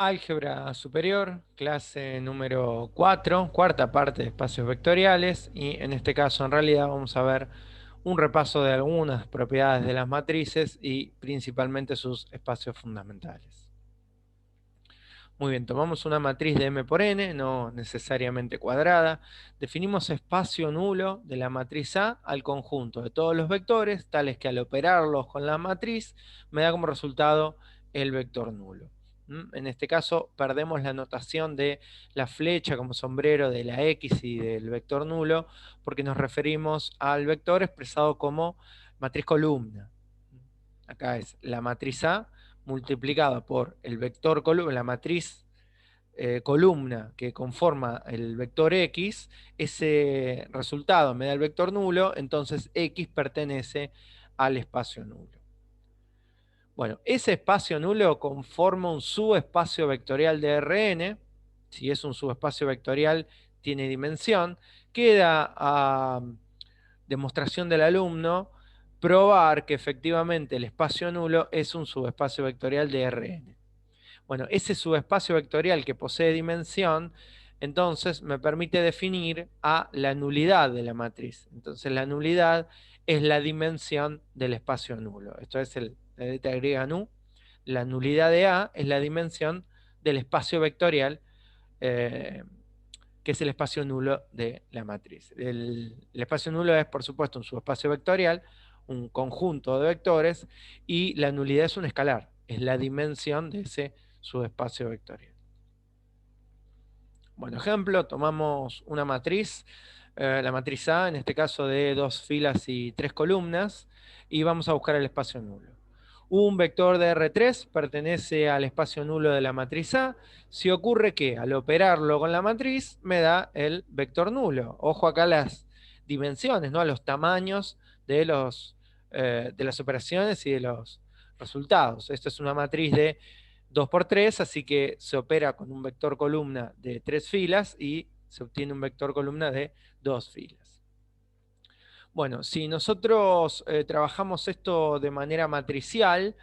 Álgebra superior, clase número 4, cuarta parte de espacios vectoriales, y en este caso en realidad vamos a ver un repaso de algunas propiedades de las matrices y principalmente sus espacios fundamentales. Muy bien, tomamos una matriz de m por n, no necesariamente cuadrada, definimos espacio nulo de la matriz A al conjunto de todos los vectores, tales que al operarlos con la matriz me da como resultado el vector nulo. En este caso perdemos la notación de la flecha como sombrero de la X y del vector nulo, porque nos referimos al vector expresado como matriz columna. Acá es la matriz A multiplicada por el vector columna, la matriz columna que conforma el vector X, ese resultado me da el vector nulo, entonces X pertenece al espacio nulo. Bueno, ese espacio nulo conforma un subespacio vectorial de Rn. Si es un subespacio vectorial, tiene dimensión. Queda a demostración del alumno probar que efectivamente el espacio nulo es un subespacio vectorial de Rn. Bueno, ese subespacio vectorial que posee dimensión, entonces me permite definir a la nulidad de la matriz. Entonces la nulidad es la dimensión del espacio nulo. Esto es la letra griega nu. La nulidad de A es la dimensión del espacio vectorial, que es el espacio nulo de la matriz. El espacio nulo es, por supuesto, un subespacio vectorial, un conjunto de vectores, y la nulidad es un escalar, es la dimensión de ese subespacio vectorial. Bueno, ejemplo, tomamos una matriz, la matriz A, en este caso de 2 filas y 3 columnas, y vamos a buscar el espacio nulo. Un vector de R3 pertenece al espacio nulo de la matriz A, si ocurre que al operarlo con la matriz me da el vector nulo. Ojo acá las dimensiones, ¿no? Los tamaños de las operaciones y de los resultados. Esto es una matriz de 2 por 3, así que se opera con un vector columna de 3 filas y se obtiene un vector columna de 2 filas. Bueno, si nosotros trabajamos esto de manera matricial,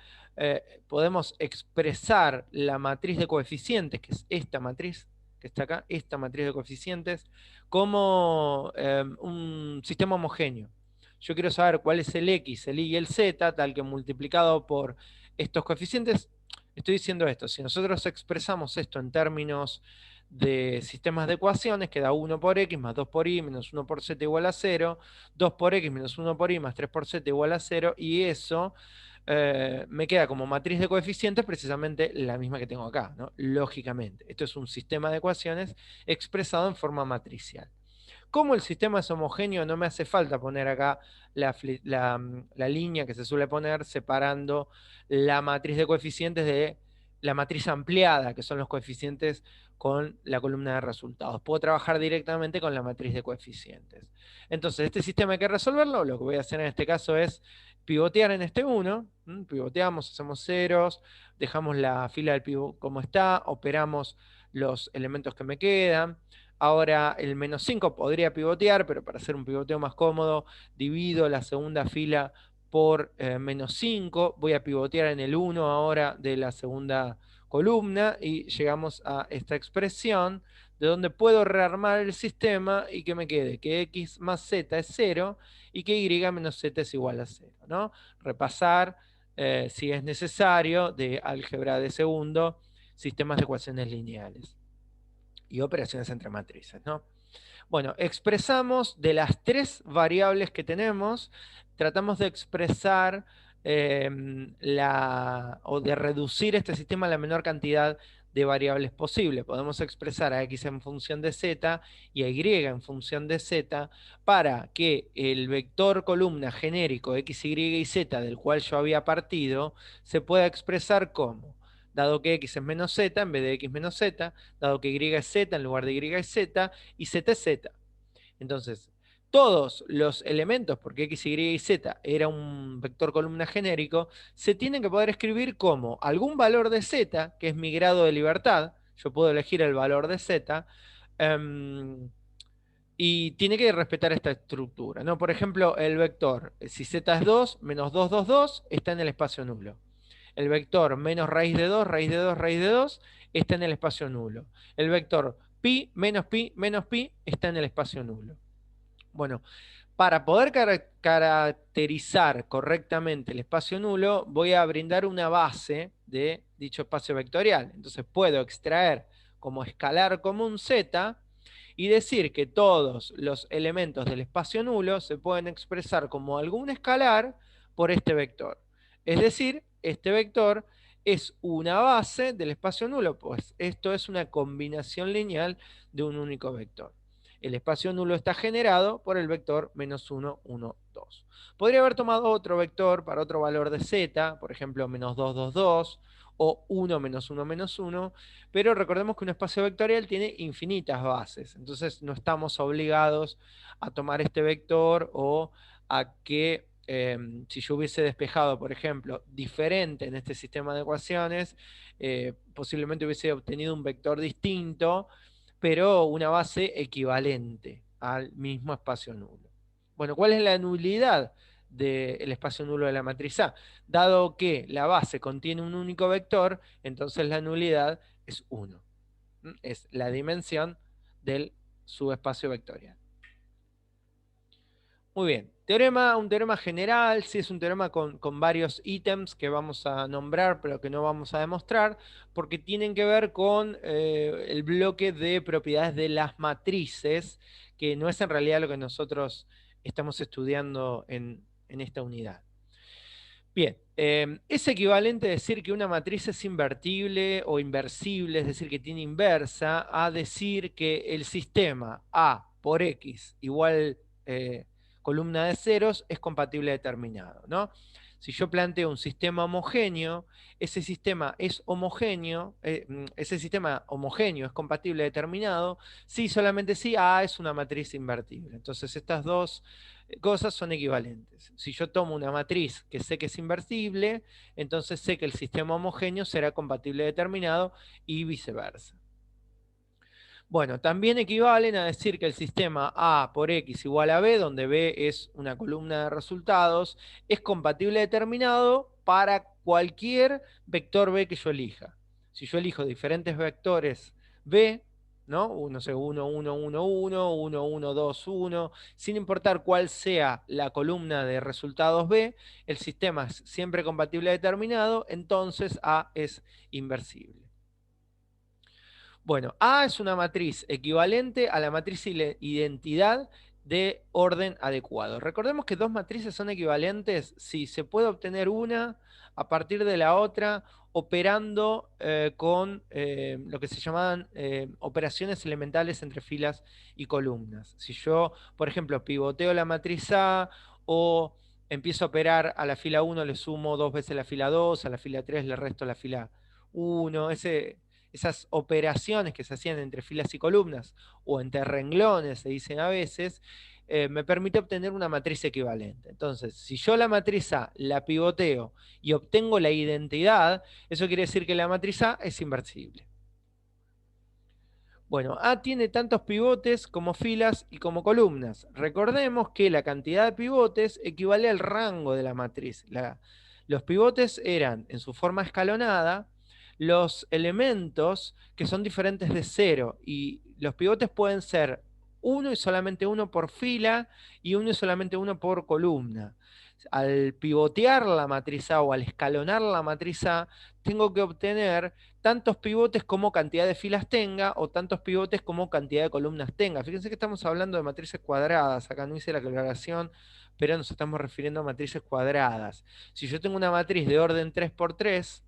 podemos expresar la matriz de coeficientes, que es esta matriz que está acá, esta matriz de coeficientes, como un sistema homogéneo. Yo quiero saber cuál es el X, el Y y el Z, tal que multiplicado por estos coeficientes, estoy diciendo esto, si nosotros expresamos esto en términos de sistemas de ecuaciones, queda 1 por X más 2 por Y menos 1 por Z igual a 0, 2 por X menos 1 por Y más 3 por Z igual a 0, y eso me queda como matriz de coeficientes precisamente la misma que tengo acá, ¿no? Lógicamente. Esto es un sistema de ecuaciones expresado en forma matricial. Como el sistema es homogéneo, no me hace falta poner acá la línea que se suele poner separando la matriz de coeficientes de la matriz ampliada, que son los coeficientes con la columna de resultados. Puedo trabajar directamente con la matriz de coeficientes. Entonces, este sistema hay que resolverlo. Lo que voy a hacer en este caso es pivotear en este 1. Pivoteamos, hacemos ceros, dejamos la fila del pivot como está, operamos los elementos que me quedan. Ahora el menos 5 podría pivotear, pero para hacer un pivoteo más cómodo, divido la segunda fila por menos 5. Voy a pivotear en el 1 ahora de la segunda columna y llegamos a esta expresión de donde puedo rearmar el sistema y que me quede que x más z es 0 y que y menos z es igual a 0, ¿no? Repasar, si es necesario, de álgebra de segundo, sistemas de ecuaciones lineales y operaciones entre matrices, ¿no? Bueno, expresamos de las 3 variables que tenemos, tratamos de expresar o de reducir este sistema a la menor cantidad de variables posible. Podemos expresar a x en función de z y a y en función de z para que el vector columna genérico x, y y z del cual yo había partido se pueda expresar como, dado que x es menos z en vez de x menos z, dado que y es z en lugar de y es z, y z es z. Entonces, todos los elementos, porque x, y y z era un vector columna genérico, se tienen que poder escribir como algún valor de z, que es mi grado de libertad, yo puedo elegir el valor de z, y tiene que respetar esta estructura, ¿no? Por ejemplo, el vector, si z es 2, menos 2, 2, 2, está en el espacio nulo. El vector menos raíz de 2, raíz de 2, raíz de 2, está en el espacio nulo. El vector pi menos pi está en el espacio nulo. Bueno, para poder caracterizar correctamente el espacio nulo, voy a brindar una base de dicho espacio vectorial. Entonces puedo extraer como escalar común z y decir que todos los elementos del espacio nulo se pueden expresar como algún escalar por este vector. Es decir, este vector es una base del espacio nulo, pues esto es una combinación lineal de un único vector. El espacio nulo está generado por el vector menos 1, 1, 2. Podría haber tomado otro vector para otro valor de z, por ejemplo, menos 2, 2, 2, o 1, menos 1, menos 1, pero recordemos que un espacio vectorial tiene infinitas bases, entonces no estamos obligados a tomar este vector o a que si yo hubiese despejado, por ejemplo, diferente en este sistema de ecuaciones, posiblemente hubiese obtenido un vector distinto, pero una base equivalente al mismo espacio nulo. Bueno, ¿cuál es la nulidad del espacio nulo de la matriz A? Dado que la base contiene un único vector, entonces la nulidad es 1. Es la dimensión del subespacio vectorial. Muy bien, un teorema general, sí es un teorema con varios ítems que vamos a nombrar, pero que no vamos a demostrar, porque tienen que ver con el bloque de propiedades de las matrices, que no es en realidad lo que nosotros estamos estudiando en esta unidad. Bien, es equivalente decir que una matriz es invertible o inversible, es decir, que tiene inversa, a decir que el sistema A por X igual columna de ceros es compatible determinado, ¿no? Si yo planteo un sistema homogéneo, ese sistema es homogéneo, ese sistema homogéneo es compatible determinado, si solamente si A es una matriz invertible. Entonces estas dos cosas son equivalentes. Si yo tomo una matriz que sé que es inversible, entonces sé que el sistema homogéneo será compatible determinado y viceversa. Bueno, también equivalen a decir que el sistema A por X igual a B, donde B es una columna de resultados, es compatible determinado para cualquier vector B que yo elija. Si yo elijo diferentes vectores B, ¿no? No sé, 1, 1, 1, 1, 1, 1, 2, 1, sin importar cuál sea la columna de resultados B, el sistema es siempre compatible determinado, entonces A es inversible. Bueno, A es una matriz equivalente a la matriz identidad de orden adecuado. Recordemos que dos matrices son equivalentes si se puede obtener una a partir de la otra operando con lo que se llamaban operaciones elementales entre filas y columnas. Si yo, por ejemplo, pivoteo la matriz A o empiezo a operar a la fila 1, le sumo dos veces la fila 2, a la fila 3 le resto la fila 1, esas operaciones que se hacían entre filas y columnas o entre renglones, se dicen a veces, me permite obtener una matriz equivalente. Entonces, si yo la matriz A la pivoteo y obtengo la identidad, eso quiere decir que la matriz A es inversible. Bueno, A tiene tantos pivotes como filas y como columnas. Recordemos que la cantidad de pivotes equivale al rango de la matriz. Los pivotes eran, en su forma escalonada, los elementos que son diferentes de cero. Y los pivotes pueden ser uno y solamente uno por fila y uno y solamente uno por columna. Al pivotear la matriz A o al escalonar la matriz A, tengo que obtener tantos pivotes como cantidad de filas tenga o tantos pivotes como cantidad de columnas tenga. Fíjense que estamos hablando de matrices cuadradas, acá no hice la aclaración, pero nos estamos refiriendo a matrices cuadradas. Si yo tengo una matriz de orden 3×3,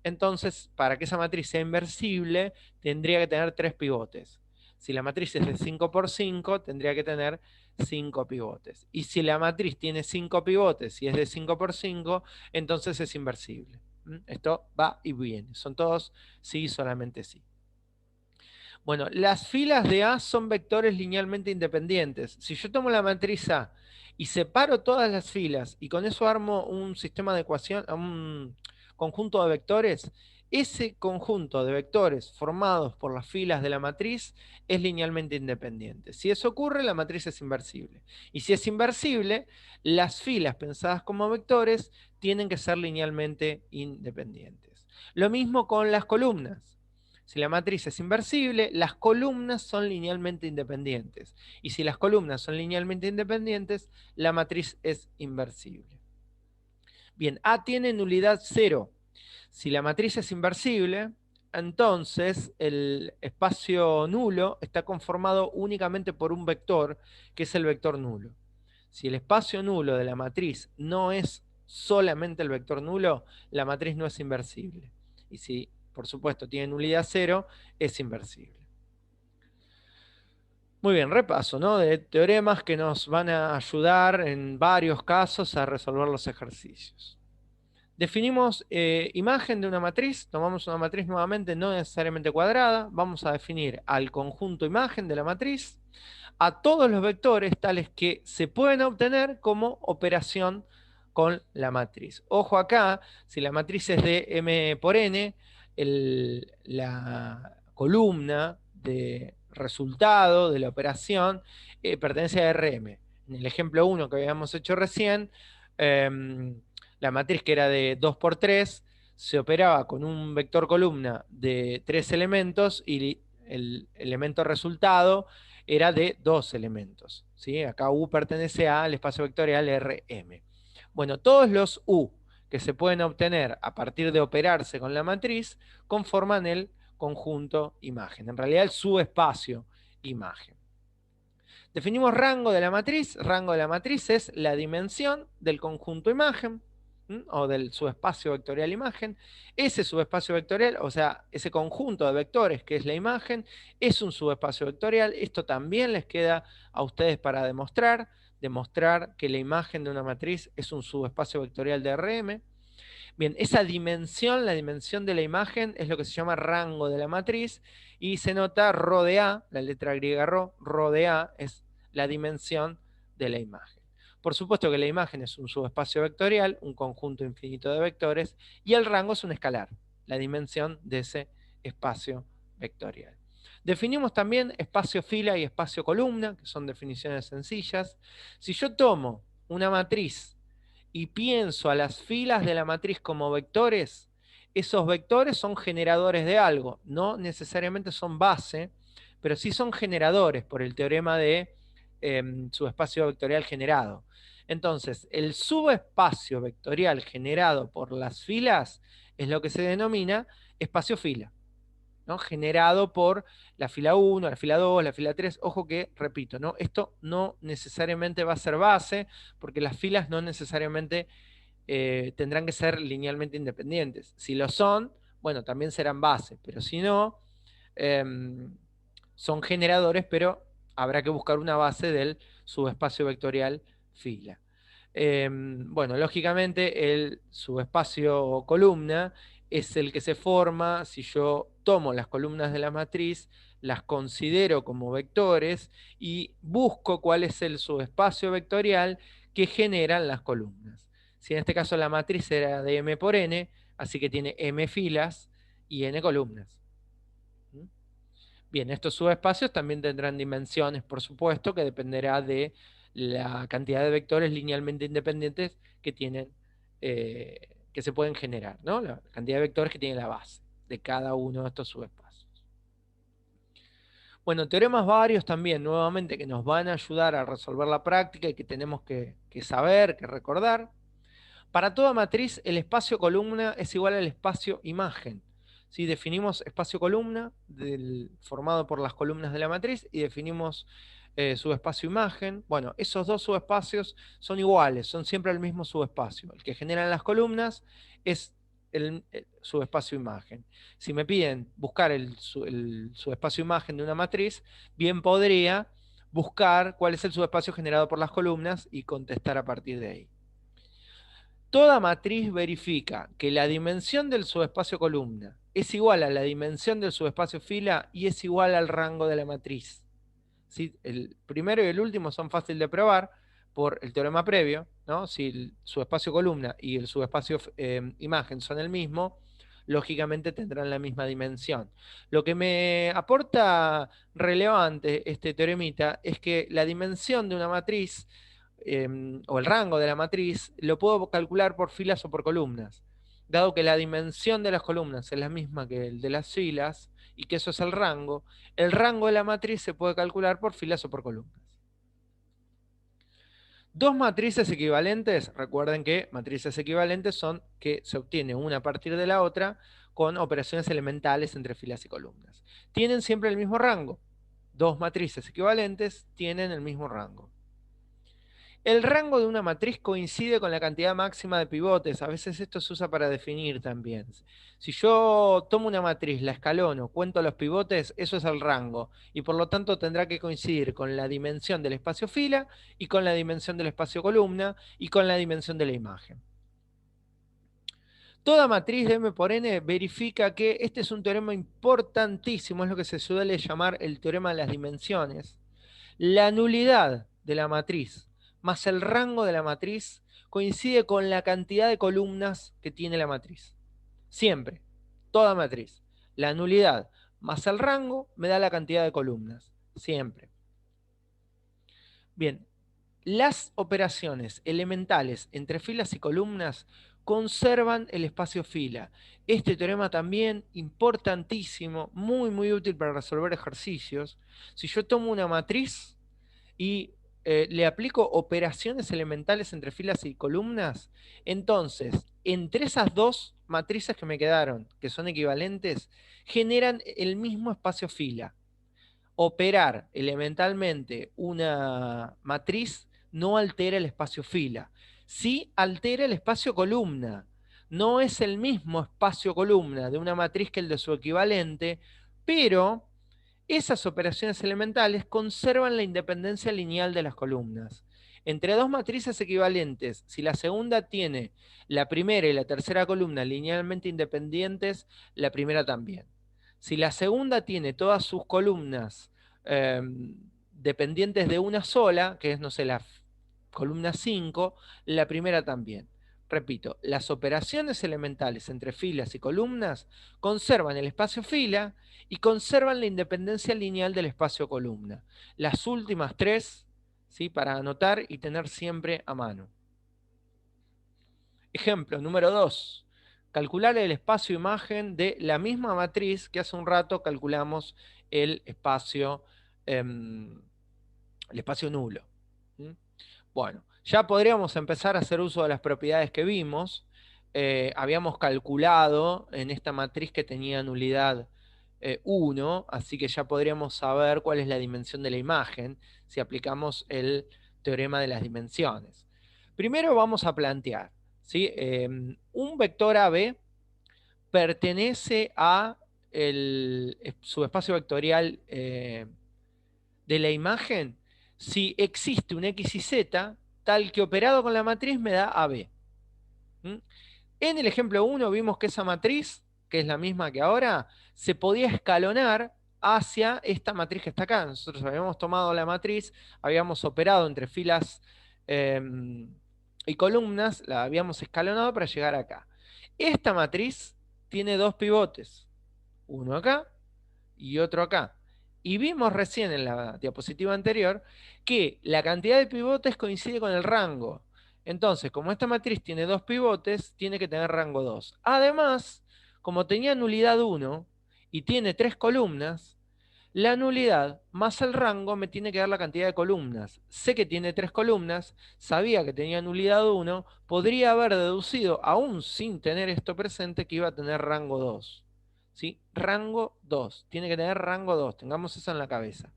entonces para que esa matriz sea inversible tendría que tener 3 pivotes. Si la matriz es de 5×5, tendría que tener 5 pivotes. Y si la matriz tiene 5 pivotes y es de 5×5, entonces es inversible. Esto va y viene. Son todos sí, solamente sí. Bueno, las filas de A son vectores linealmente independientes. Si yo tomo la matriz A y separo todas las filas y con eso armo un sistema de ecuación, un conjunto de vectores, ese conjunto de vectores formados por las filas de la matriz es linealmente independiente. Si eso ocurre, la matriz es inversible. Y si es inversible, las filas pensadas como vectores tienen que ser linealmente independientes. Lo mismo con las columnas. Si la matriz es inversible, las columnas son linealmente independientes. Y si las columnas son linealmente independientes, la matriz es inversible. Bien, A tiene nulidad 0. Si la matriz es inversible, entonces el espacio nulo está conformado únicamente por un vector, que es el vector nulo. Si el espacio nulo de la matriz no es solamente el vector nulo, la matriz no es inversible. Y si, por supuesto, tiene nulidad 0, es inversible. Muy bien, repaso, ¿no? De teoremas que nos van a ayudar en varios casos a resolver los ejercicios. Definimos imagen de una matriz, tomamos una matriz nuevamente no necesariamente cuadrada, vamos a definir al conjunto imagen de la matriz, a todos los vectores tales que se pueden obtener como operación con la matriz. Ojo acá, si la matriz es de M por N, la columna de resultado de la operación pertenece a Rm. En el ejemplo 1 que habíamos hecho recién, la matriz que era de 2 por 3 se operaba con un vector columna de 3 elementos y el elemento resultado era de 2 elementos. ¿Sí? Acá U pertenece al espacio vectorial Rm. Bueno, todos los U que se pueden obtener a partir de operarse con la matriz conforman el conjunto imagen. En realidad el subespacio imagen. Definimos rango de la matriz. Rango de la matriz es la dimensión del conjunto imagen o del subespacio vectorial imagen. Ese subespacio vectorial, o sea, ese conjunto de vectores que es la imagen, es un subespacio vectorial. Esto también les queda a ustedes para demostrar que la imagen de una matriz es un subespacio vectorial de Rm. Bien, esa dimensión, la dimensión de la imagen, es lo que se llama rango de la matriz, y se nota ρ de A, la letra griega ρ de A es la dimensión de la imagen. Por supuesto que la imagen es un subespacio vectorial, un conjunto infinito de vectores, y el rango es un escalar, la dimensión de ese espacio vectorial. Definimos también espacio fila y espacio columna, que son definiciones sencillas. Si yo tomo una matriz y pienso a las filas de la matriz como vectores, esos vectores son generadores de algo, no necesariamente son base, pero sí son generadores por el teorema de subespacio vectorial generado. Entonces, el subespacio vectorial generado por las filas es lo que se denomina espacio fila, ¿no? Generado por la fila 1, la fila 2, la fila 3. Ojo que, repito, ¿no? Esto no necesariamente va a ser base, porque las filas no necesariamente tendrán que ser linealmente independientes. Si lo son, bueno, también serán base, pero si no, eh, son generadores, pero habrá que buscar una base del subespacio vectorial fila. Bueno, lógicamente el subespacio columna es el que se forma si yo tomo las columnas de la matriz, las considero como vectores y busco cuál es el subespacio vectorial que generan las columnas. Si en este caso la matriz era de M por N, así que tiene M filas y N columnas. Bien, estos subespacios también tendrán dimensiones, por supuesto, que dependerá de la cantidad de vectores linealmente independientes que tienen, que se pueden generar, ¿no? La cantidad de vectores que tiene la base de cada uno de estos subespacios. Bueno, teoremas varios también, nuevamente, que nos van a ayudar a resolver la práctica y que tenemos que saber, que recordar. Para toda matriz, el espacio columna es igual al espacio imagen. ¿Sí? Definimos espacio columna formado por las columnas de la matriz y definimos subespacio imagen. Bueno, esos dos subespacios son iguales, son siempre el mismo subespacio. El que generan las columnas es el subespacio imagen. Si me piden buscar el subespacio imagen de una matriz, bien podría buscar cuál es el subespacio generado por las columnas y contestar a partir de ahí. Toda matriz verifica que la dimensión del subespacio columna es igual a la dimensión del subespacio fila y es igual al rango de la matriz. ¿Sí? El primero y el último son fáciles de probar por el teorema previo, ¿no? Si el subespacio columna y el subespacio imagen son el mismo, lógicamente tendrán la misma dimensión. Lo que me aporta relevante este teoremita es que la dimensión de una matriz o el rango de la matriz lo puedo calcular por filas o por columnas. dado que la dimensión de las columnas es la misma que el de las filas, y que eso es el rango de la matriz se puede calcular por filas o por columnas. Dos matrices equivalentes, recuerden que matrices equivalentes son que se obtiene una a partir de la otra con operaciones elementales entre filas y columnas. Tienen siempre el mismo rango. Dos matrices equivalentes tienen el mismo rango. El rango de una matriz coincide con la cantidad máxima de pivotes. A veces esto se usa para definir también. Si yo tomo una matriz, la escalono, cuento los pivotes, eso es el rango. Y por lo tanto tendrá que coincidir con la dimensión del espacio fila y con la dimensión del espacio columna y con la dimensión de la imagen. Toda matriz de M por N verifica que este es un teorema importantísimo, es lo que se suele llamar el teorema de las dimensiones. La nulidad de la matriz más el rango de la matriz coincide con la cantidad de columnas que tiene la matriz. Siempre, toda matriz. La nulidad más el rango me da la cantidad de columnas. Siempre. Bien, las operaciones elementales entre filas y columnas conservan el espacio fila. Este teorema también importantísimo, muy muy útil para resolver ejercicios. Si yo tomo una matriz y le aplico operaciones elementales entre filas y columnas, entonces, entre esas dos matrices que me quedaron, que son equivalentes, generan el mismo espacio fila. Operar elementalmente una matriz no altera el espacio fila, sí altera el espacio columna. No es el mismo espacio columna de una matriz que el de su equivalente, pero esas operaciones elementales conservan la independencia lineal de las columnas. Entre dos matrices equivalentes, si la segunda tiene la primera y la tercera columna linealmente independientes, la primera también. Si la segunda tiene todas sus columnas dependientes de una sola, que es, no sé, la columna 5, la primera también. Repito, las operaciones elementales entre filas y columnas conservan el espacio fila y conservan la independencia lineal del espacio columna. Las últimas tres, ¿sí?, para anotar y tener siempre a mano. Ejemplo número 2. Calcular el espacio imagen de la misma matriz que hace un rato calculamos el espacio nulo. Bueno, ya podríamos empezar a hacer uso de las propiedades que vimos. Habíamos calculado en esta matriz que tenía nulidad 1, así que ya podríamos saber cuál es la dimensión de la imagen si aplicamos el teorema de las dimensiones. Primero vamos a plantear, ¿sí? Un vector AB pertenece a el subespacio vectorial de la imagen si existe un X y Z tal que operado con la matriz me da AB. En el ejemplo 1 vimos que esa matriz, que es la misma que ahora, se podía escalonar hacia esta matriz que está acá. Nosotros habíamos tomado la matriz, habíamos operado entre filas y columnas, la habíamos escalonado para llegar acá. Esta matriz tiene dos pivotes, uno acá y otro acá. Y vimos recién en la diapositiva anterior que la cantidad de pivotes coincide con el rango. Entonces, como esta matriz tiene dos pivotes, tiene que tener rango 2. Además, como tenía nulidad 1 y tiene 3 columnas, la nulidad más el rango me tiene que dar la cantidad de columnas. Sé que tiene 3 columnas, sabía que tenía nulidad 1, podría haber deducido, aún sin tener esto presente, que iba a tener rango 2. ¿Sí? Rango 2. Tiene que tener rango 2. Tengamos eso en la cabeza.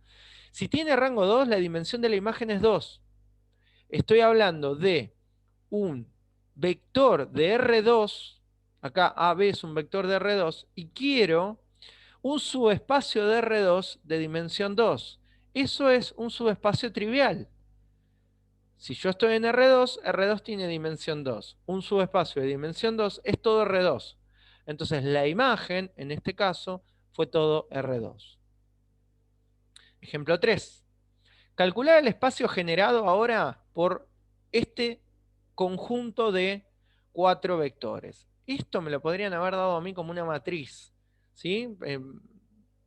Si tiene rango 2, la dimensión de la imagen es 2. Estoy hablando de un vector de R2. Acá AB es un vector de R2. Y quiero un subespacio de R2 de dimensión 2. Eso es un subespacio trivial. Si yo estoy en R2, R2 tiene dimensión 2. Un subespacio de dimensión 2 es todo R2. Entonces la imagen, en este caso, fue todo R2. Ejemplo 3. Calcular el espacio generado ahora por este conjunto de 4 vectores. Esto me lo podrían haber dado a mí como una matriz, ¿sí?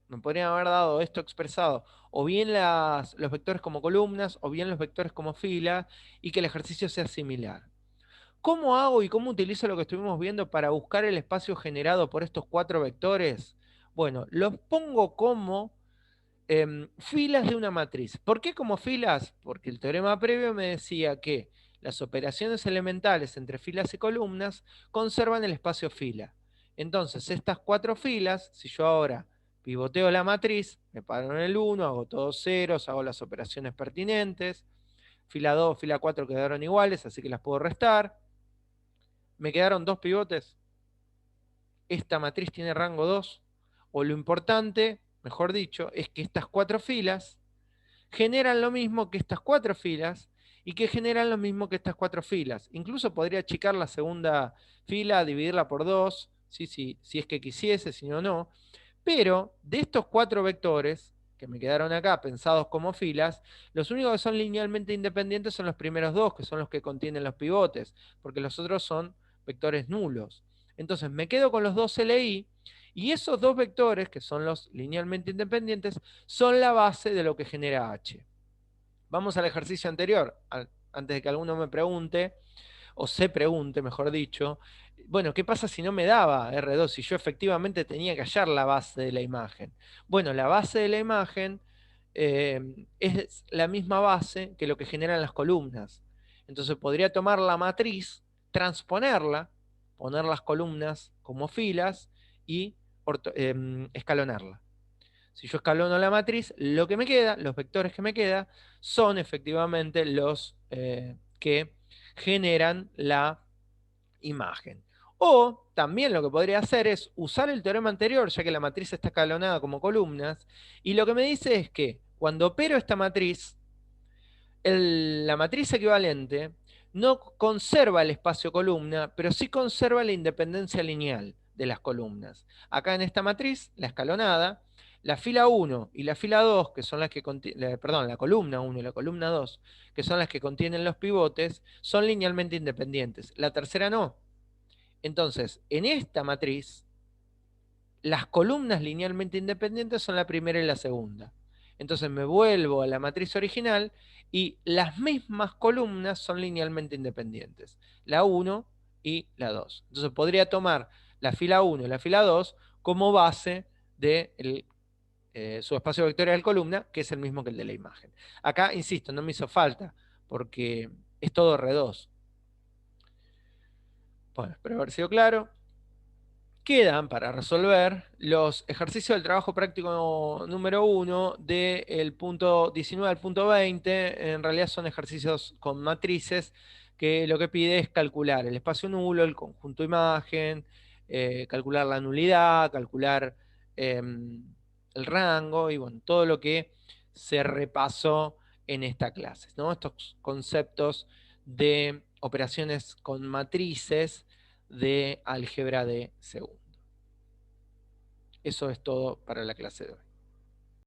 Me podrían haber dado esto expresado, o bien los vectores como columnas, o bien los vectores como filas, y que el ejercicio sea similar. ¿Cómo hago y cómo utilizo lo que estuvimos viendo para buscar el espacio generado por estos 4 vectores? Bueno, los pongo como filas de una matriz. ¿Por qué como filas? Porque el teorema previo me decía que las operaciones elementales entre filas y columnas conservan el espacio fila. Entonces, estas 4 filas, si yo ahora pivoteo la matriz, me paro en el 1, hago todos ceros, hago las operaciones pertinentes, fila 2, fila 4 quedaron iguales, así que las puedo restar. Me quedaron 2 pivotes. Esta matriz tiene rango 2, o lo importante, mejor dicho, es que estas 4 filas generan lo mismo que estas 4 filas y que generan lo mismo que estas 4 filas. Incluso podría achicar la segunda fila, dividirla por 2, si es que quisiese, si no, no. Pero de estos 4 vectores que me quedaron acá pensados como filas, los únicos que son linealmente independientes son los primeros 2, que son los que contienen los pivotes, porque los otros son vectores nulos. Entonces me quedo con los 2 LI y esos 2 vectores, que son los linealmente independientes, son la base de lo que genera H. Vamos al ejercicio anterior, antes de que alguno me pregunte, o se pregunte, mejor dicho, bueno, ¿qué pasa si no me daba R2? Si yo efectivamente tenía que hallar la base de la imagen. Bueno, la base de la imagen es la misma base que lo que generan las columnas. Entonces podría tomar la matriz, transponerla, poner las columnas como filas y escalonarla. Si yo escalono la matriz, lo que me queda, los vectores que me quedan, son efectivamente los que generan la imagen. O también lo que podría hacer es usar el teorema anterior, ya que la matriz está escalonada como columnas, y lo que me dice es que cuando opero esta matriz, la matriz equivalente no conserva el espacio columna, pero sí conserva la independencia lineal de las columnas. Acá en esta matriz, la escalonada, la fila 1 y la fila 2, que son las que contienen, perdón, la columna 1 y la columna 2, que son las que contienen los pivotes, son linealmente independientes. La tercera no. Entonces, en esta matriz, las columnas linealmente independientes son la primera y la segunda. Entonces me vuelvo a la matriz original y las mismas columnas son linealmente independientes, la 1 y la 2. Entonces podría tomar la fila 1 y la fila 2 como base de su espacio vectorial columna, que es el mismo que el de la imagen. Acá, insisto, no me hizo falta, porque es todo R2. Bueno, espero haber sido claro. Quedan para resolver los ejercicios del trabajo práctico número 1 del punto 19 al punto 20. En realidad son ejercicios con matrices que lo que pide es calcular el espacio nulo, el conjunto imagen, calcular la nulidad, calcular el rango y bueno, todo lo que se repasó en esta clase, ¿no? Estos conceptos de operaciones con matrices de álgebra de segundo. Eso es todo para la clase de hoy.